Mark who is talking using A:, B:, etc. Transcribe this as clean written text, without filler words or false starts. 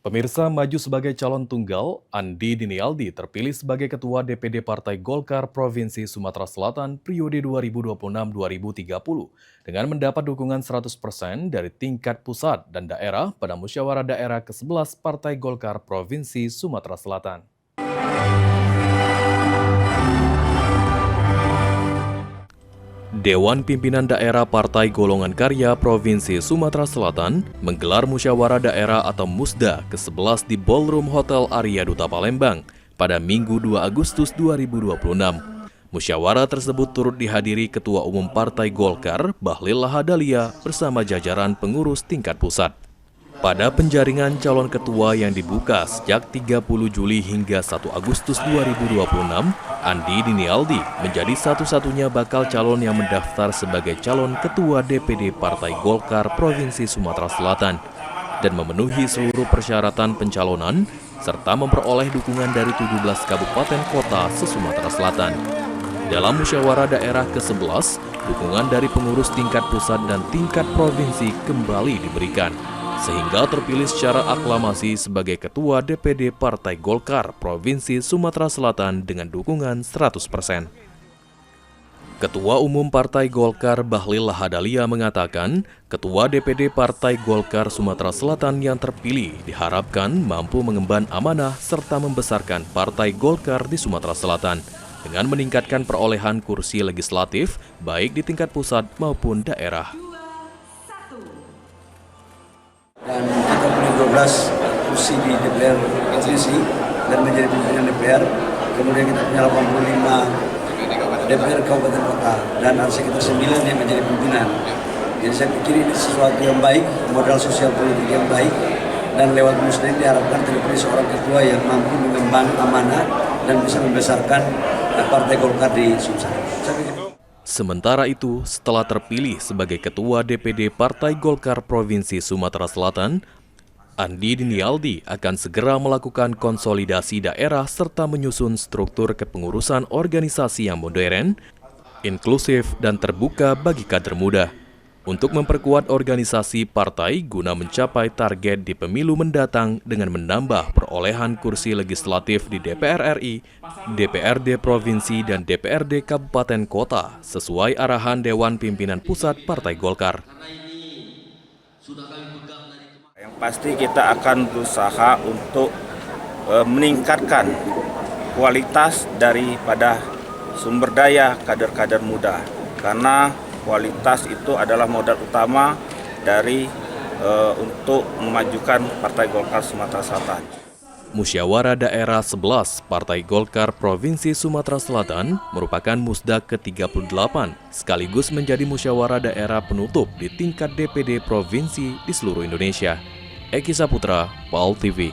A: Pemirsa, maju sebagai calon tunggal, Andi Dinialdi terpilih sebagai Ketua DPD Partai Golkar Provinsi Sumatera Selatan periode 2026-2030 dengan mendapat dukungan 100% dari tingkat pusat dan daerah pada musyawarah daerah ke-11 Partai Golkar Provinsi Sumatera Selatan. Dewan Pimpinan Daerah Partai Golongan Karya Provinsi Sumatera Selatan menggelar musyawarah daerah atau Musda ke-11 di Ballroom Hotel Arya Duta Palembang pada Minggu 2 Agustus 2026. Musyawarah tersebut turut dihadiri Ketua Umum Partai Golkar, Bahlil Lahadalia, bersama jajaran pengurus tingkat pusat. Pada penjaringan calon ketua yang dibuka sejak 30 Juli hingga 1 Agustus 2026, Andi Dinialdi menjadi satu-satunya bakal calon yang mendaftar sebagai calon ketua DPD Partai Golkar Provinsi Sumatera Selatan dan memenuhi seluruh persyaratan pencalonan serta memperoleh dukungan dari 17 kabupaten kota se-Sumatera Selatan. Dalam musyawarah daerah ke-11, dukungan dari pengurus tingkat pusat dan tingkat provinsi kembali diberikan, sehingga terpilih secara aklamasi sebagai Ketua DPD Partai Golkar Provinsi Sumatera Selatan dengan dukungan 100%. Ketua Umum Partai Golkar Bahlil Lahadalia mengatakan, Ketua DPD Partai Golkar Sumatera Selatan yang terpilih diharapkan mampu mengemban amanah serta membesarkan Partai Golkar di Sumatera Selatan dengan meningkatkan perolehan kursi legislatif baik di tingkat pusat maupun daerah.
B: Dan kita punya 12 kursi di DPR provinsi dan menjadi pimpinan DPR. Kemudian kita punya 85 DPR kabupaten kota dan ada sekitar 9 yang menjadi pimpinan. Jadi saya pikir ini sesuatu yang baik, modal sosial politik yang baik, dan lewat musda diharapkan terpilih seorang ketua yang mampu mengemban amanah dan bisa membesarkan Partai Golkar di Sumsel.
A: Sementara itu, setelah terpilih sebagai Ketua DPD Partai Golkar Provinsi Sumatera Selatan, Andi Dinialdi akan segera melakukan konsolidasi daerah serta menyusun struktur kepengurusan organisasi yang modern, inklusif, dan terbuka bagi kader muda untuk memperkuat organisasi partai guna mencapai target di pemilu mendatang dengan menambah perolehan kursi legislatif di DPR RI, DPRD Provinsi, dan DPRD Kabupaten Kota sesuai arahan Dewan Pimpinan Pusat Partai Golkar.
C: Yang pasti kita akan berusaha untuk meningkatkan kualitas daripada sumber daya kader-kader muda, karena kualitas itu adalah modal utama dari untuk memajukan Partai Golkar Sumatera Selatan.
A: Musyawarah Daerah 11 Partai Golkar Provinsi Sumatera Selatan merupakan musda ke-38 sekaligus menjadi musyawarah daerah penutup di tingkat DPD Provinsi di seluruh Indonesia. Eki Saputra, PAL TV.